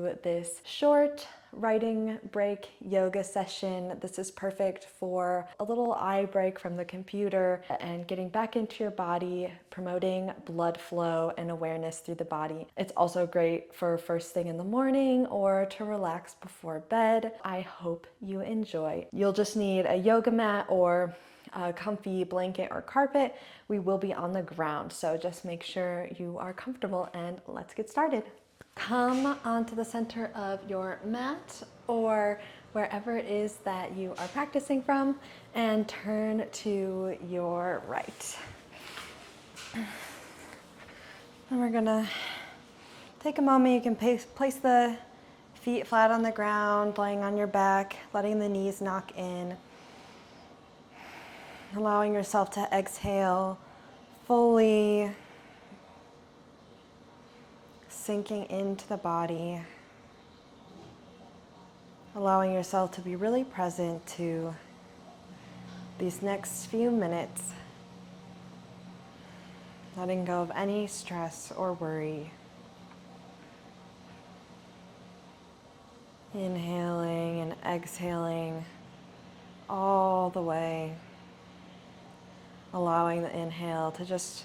to this short writing break yoga session. This is perfect for a little eye break from the computer and getting back into your body, promoting blood flow and awareness through the body. It's also great for first thing in the morning or to relax before bed. I hope you enjoy. You'll just need a yoga mat or a comfy blanket or carpet. We will be on the ground, so just make sure you are comfortable and let's get started. Come onto the center of your mat or wherever it is that you are practicing from and turn to your right. And we're gonna take a moment. You can place the feet flat on the ground, laying on your back, letting the knees knock in. Allowing yourself to exhale fully, sinking into the body. Allowing yourself to be really present to these next few minutes. Letting go of any stress or worry. Inhaling and exhaling all the way. Allowing the inhale to just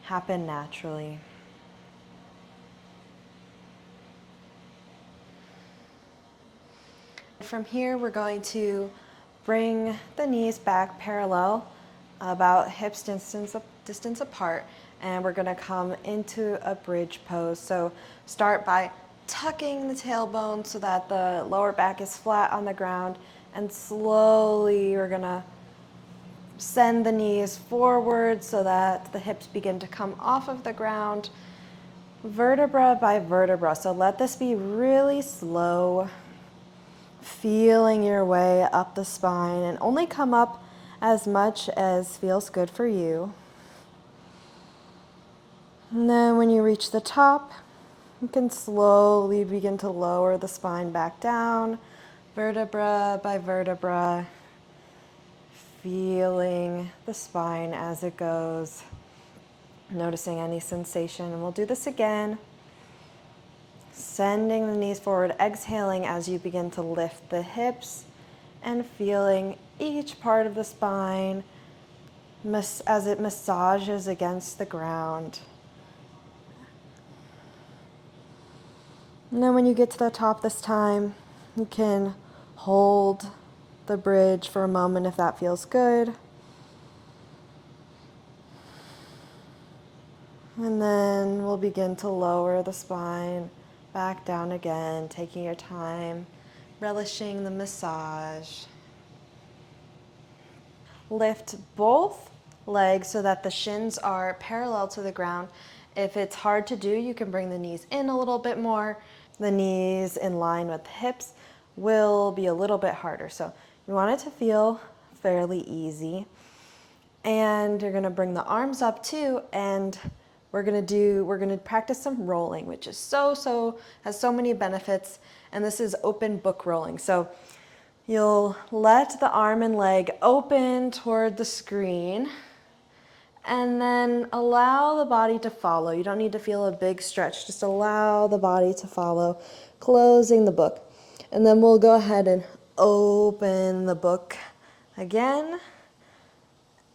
happen naturally. From here, we're going to bring the knees back parallel, about hips distance apart, and we're going to come into a bridge pose. So start by tucking the tailbone so that the lower back is flat on the ground, and slowly we're going to send the knees forward so that the hips begin to come off of the ground, vertebra by vertebra. So let this be really slow, feeling your way up the spine, and only come up as much as feels good for you. And then when you reach the top, you can slowly begin to lower the spine back down, vertebra by vertebra. Feeling the spine as it goes, noticing any sensation. And we'll do this again. Sending the knees forward, exhaling as you begin to lift the hips and feeling each part of the spine as it massages against the ground. And then when you get to the top this time, you can hold the bridge for a moment if that feels good. And then we'll begin to lower the spine back down again, taking your time, relishing the massage. Lift both legs so that the shins are parallel to the ground. If it's hard to do, you can bring the knees in a little bit more. The knees in line with the hips will be a little bit harder. So you want it to feel fairly easy. And you're gonna bring the arms up too, and we're gonna practice some rolling, which is has so many benefits. And this is open book rolling. So you'll let the arm and leg open toward the screen and then allow the body to follow. You don't need to feel a big stretch, just allow the body to follow, closing the book. And then we'll go ahead and open the book again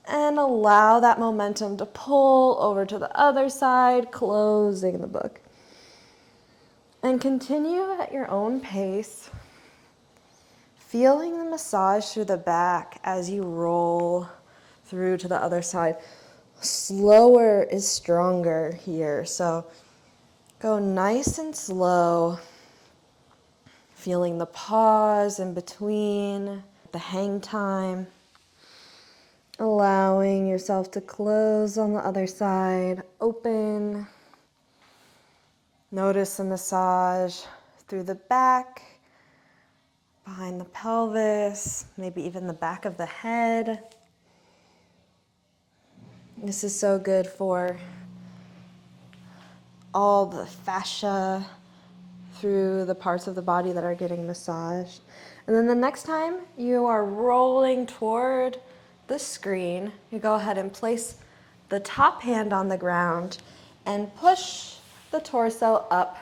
and allow that momentum to pull over to the other side, closing the book. And continue at your own pace, feeling the massage through the back as you roll through to the other side. Slower is stronger here, so go nice and slow, feeling the pause in between, the hang time, allowing yourself to close on the other side, open. Notice the massage through the back, behind the pelvis, maybe even the back of the head. This is so good for all the fascia through the parts of the body that are getting massaged. And then the next time you are rolling toward the screen, you go ahead and place the top hand on the ground and push the torso up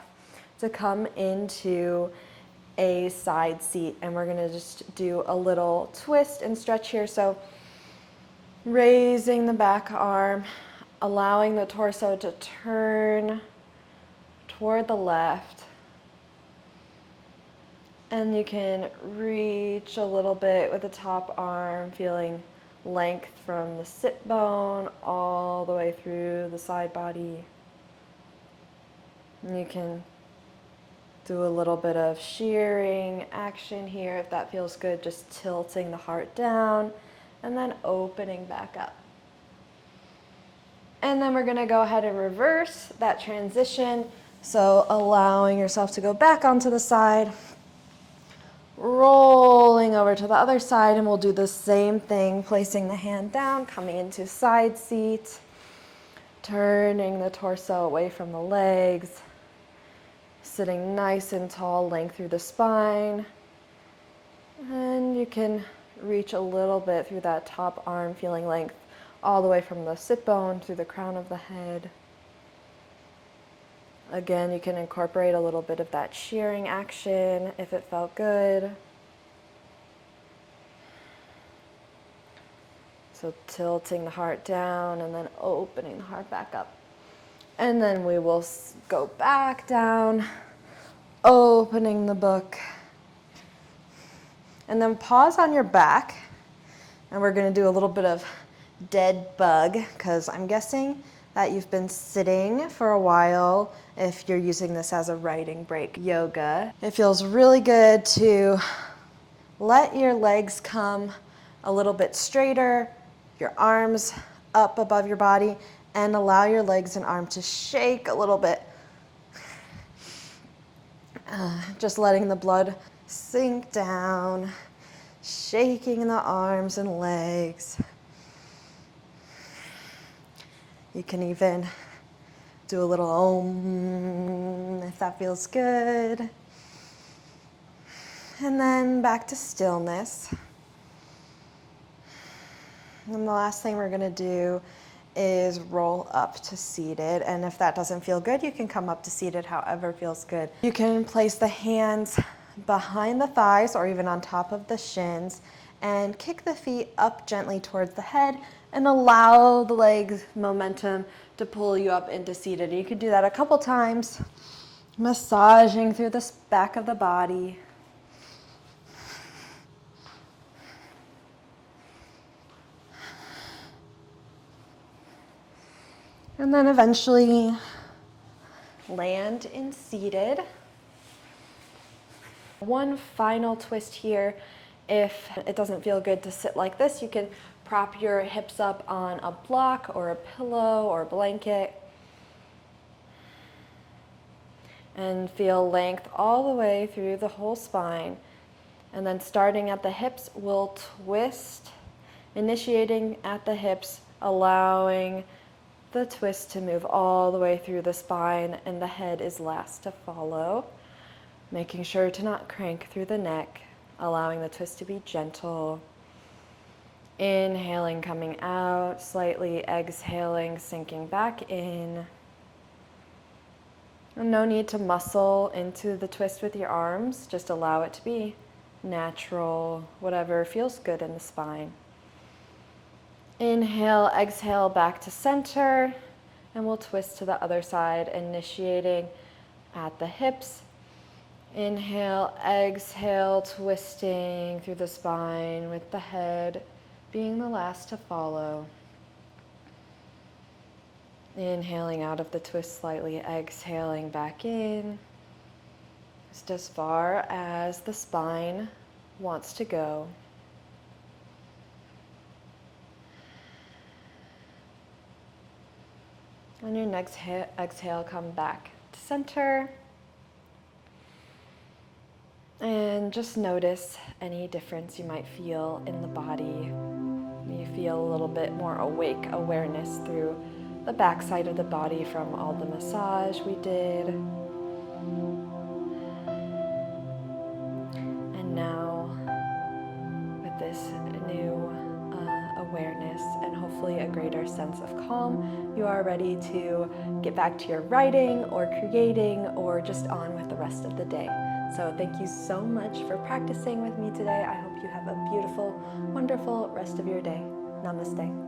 to come into a side seat, and we're gonna just do a little twist and stretch here. So raising the back arm, allowing the torso to turn toward the left. And you can reach a little bit with the top arm, feeling length from the sit bone all the way through the side body. And you can do a little bit of shearing action here if that feels good, just tilting the heart down and then opening back up. And then we're going to go ahead and reverse that transition. So allowing yourself to go back onto the side, rolling over to the other side, and we'll do the same thing, placing the hand down, coming into side seat, turning the torso away from the legs, sitting nice and tall, length through the spine. And you can reach a little bit through that top arm, feeling length all the way from the sit bone through the crown of the head. Again, you can incorporate a little bit of that shearing action if it felt good. So tilting the heart down and then opening the heart back up. And then we will go back down, opening the book. And then pause on your back. And we're going to do a little bit of dead bug, because I'm guessing that you've been sitting for a while if you're using this as a writing break yoga. It feels really good to let your legs come a little bit straighter, your arms up above your body, and allow your legs and arms to shake a little bit. Just letting the blood sink down, shaking the arms and legs. You can even do a little om if that feels good. And then back to stillness. And the last thing we're gonna do is roll up to seated. And if that doesn't feel good, you can come up to seated, however feels good. You can place the hands behind the thighs or even on top of the shins and kick the feet up gently towards the head and allow the legs momentum to pull you up into seated. You could do that a couple times, massaging through the back of the body. And then eventually land in seated. One final twist here. If it doesn't feel good to sit like this, you can prop your hips up on a block or a pillow or a blanket and feel length all the way through the whole spine. And then starting at the hips, we'll twist, initiating at the hips, allowing the twist to move all the way through the spine, and the head is last to follow. Making sure to not crank through the neck, allowing the twist to be gentle. Inhaling, coming out, slightly exhaling, sinking back in. And no need to muscle into the twist with your arms, just allow it to be natural, whatever feels good in the spine. Inhale, exhale, back to center, and we'll twist to the other side, initiating at the hips. Inhale, exhale, twisting through the spine with the head being the last to follow. Inhaling out of the twist slightly, exhaling back in, just as far as the spine wants to go. On your next exhale, come back to center. And just notice any difference you might feel in the body. You feel a little bit more awake awareness through the back side of the body from all the massage we did. And now, with this new awareness and hopefully a greater more sense of calm, you are ready to get back to your writing or creating or just on with the rest of the day. So thank you so much for practicing with me today. I hope you have a beautiful, wonderful rest of your day. Namaste.